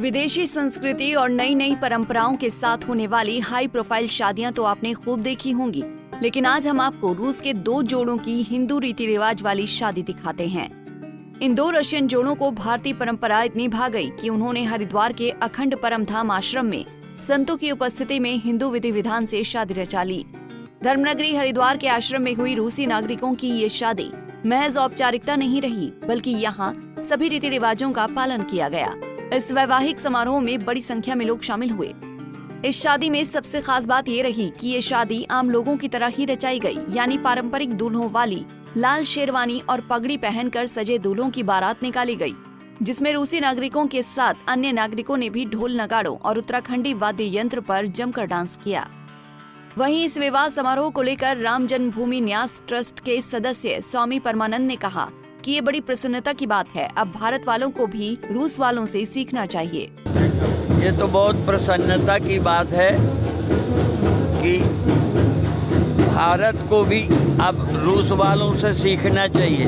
विदेशी संस्कृति और नई नई परंपराओं के साथ होने वाली हाई प्रोफाइल शादियां तो आपने खूब देखी होंगी, लेकिन आज हम आपको रूस के 2 जोड़ों की हिंदू रीति रिवाज वाली शादी दिखाते हैं। इन 2 रशियन जोड़ों को भारतीय परंपरा इतनी भा गई कि उन्होंने हरिद्वार के अखंड परमधाम आश्रम में संतों की उपस्थिति में हिंदू विधि विधान से शादी रचा ली। धर्मनगरी हरिद्वार के आश्रम में हुई रूसी नागरिकों की ये शादी महज औपचारिकता नहीं रही, बल्कि यहाँ सभी रीति रिवाजों का पालन किया गया। इस वैवाहिक समारोह में बड़ी संख्या में लोग शामिल हुए। इस शादी में सबसे खास बात ये रही कि ये शादी आम लोगों की तरह ही रचाई गई, यानी पारंपरिक दूल्हों वाली लाल शेरवानी और पगड़ी पहनकर सजे दूल्हों की बारात निकाली गई, जिसमें रूसी नागरिकों के साथ अन्य नागरिकों ने भी ढोल नगाड़ों और उत्तराखंडी वाद्य यंत्र पर जमकर डांस किया। वहीं इस विवाह समारोह को लेकर राम जन्मभूमि न्यास ट्रस्ट के सदस्य स्वामी परमानंद ने कहा कि ये बड़ी प्रसन्नता की बात है। अब भारत वालों को भी रूस वालों से सीखना चाहिए। ये तो बहुत प्रसन्नता की बात है कि भारत को भी अब रूस वालों से सीखना चाहिए।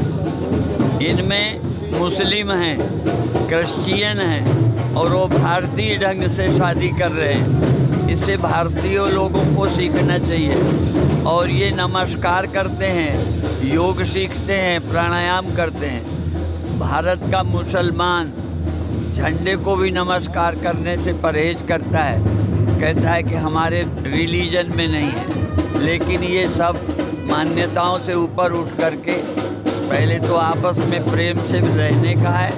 इनमें मुस्लिम हैं, क्रिश्चियन हैं और वो भारतीय ढंग से शादी कर रहे हैं। इससे भारतीय लोगों को सीखना चाहिए। और ये नमस्कार करते हैं, योग सीखते हैं, प्राणायाम करते हैं। भारत का मुसलमान झंडे को भी नमस्कार करने से परहेज करता है, कहता है कि हमारे रिलीजन में नहीं है। लेकिन ये सब मान्यताओं से ऊपर उठ करके पहले तो आपस में प्रेम से रहने का है,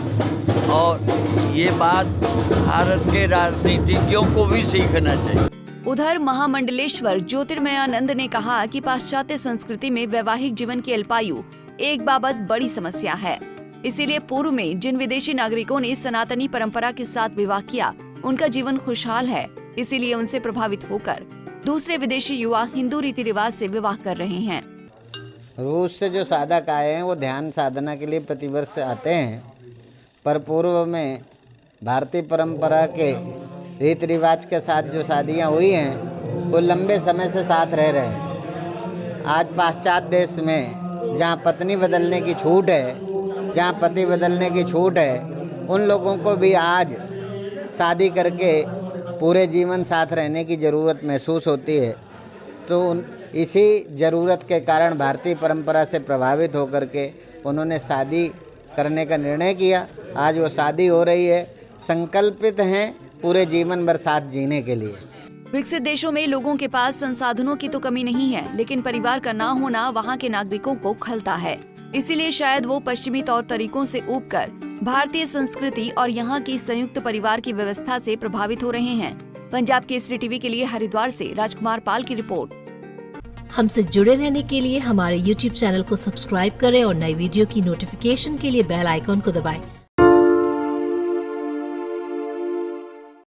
और ये बात भारत के राजनीतिज्ञों को भी सीखना चाहिए। उधर महामंडलेश्वर ज्योतिर्मयानंद ने कहा कि पाश्चात्य संस्कृति में वैवाहिक जीवन की अल्पायु एक बाबत बड़ी समस्या है। इसीलिए पूर्व में जिन विदेशी नागरिकों ने सनातनी परंपरा के साथ विवाह किया, उनका जीवन खुशहाल है। इसीलिए उनसे प्रभावित होकर दूसरे विदेशी युवा हिंदू रीति रिवाज से विवाह कर रहे हैं। रूस से जो साधक आए हैं वो ध्यान साधना के लिए प्रतिवर्ष आते हैं, पर पूर्व में भारतीय परंपरा के रीति रिवाज के साथ जो शादियां हुई हैं वो लंबे समय से साथ रह रहे हैं। आज पाश्चात्य देश में जहां पत्नी बदलने की छूट है, जहां पति बदलने की छूट है, उन लोगों को भी आज शादी करके पूरे जीवन साथ रहने की ज़रूरत महसूस होती है। तो इसी ज़रूरत के कारण भारतीय परंपरा से प्रभावित होकर के उन्होंने शादी करने का निर्णय किया। आज वो शादी हो रही है, संकल्पित हैं पूरे जीवन भर साथ जीने के लिए। विकसित देशों में लोगों के पास संसाधनों की तो कमी नहीं है, लेकिन परिवार का ना होना वहाँ के नागरिकों को खलता है। इसीलिए शायद वो पश्चिमी तौर तरीकों से ऊबकर भारतीय संस्कृति और यहाँ की संयुक्त परिवार की व्यवस्था से प्रभावित हो रहे हैं। पंजाब केसरी टीवी के लिए हरिद्वार से राजकुमार पाल की रिपोर्ट। हमसे जुड़े रहने के लिए हमारे YouTube चैनल को सब्सक्राइब करें और नई वीडियो की नोटिफिकेशन के लिए बेल आइकॉन को दबाएं।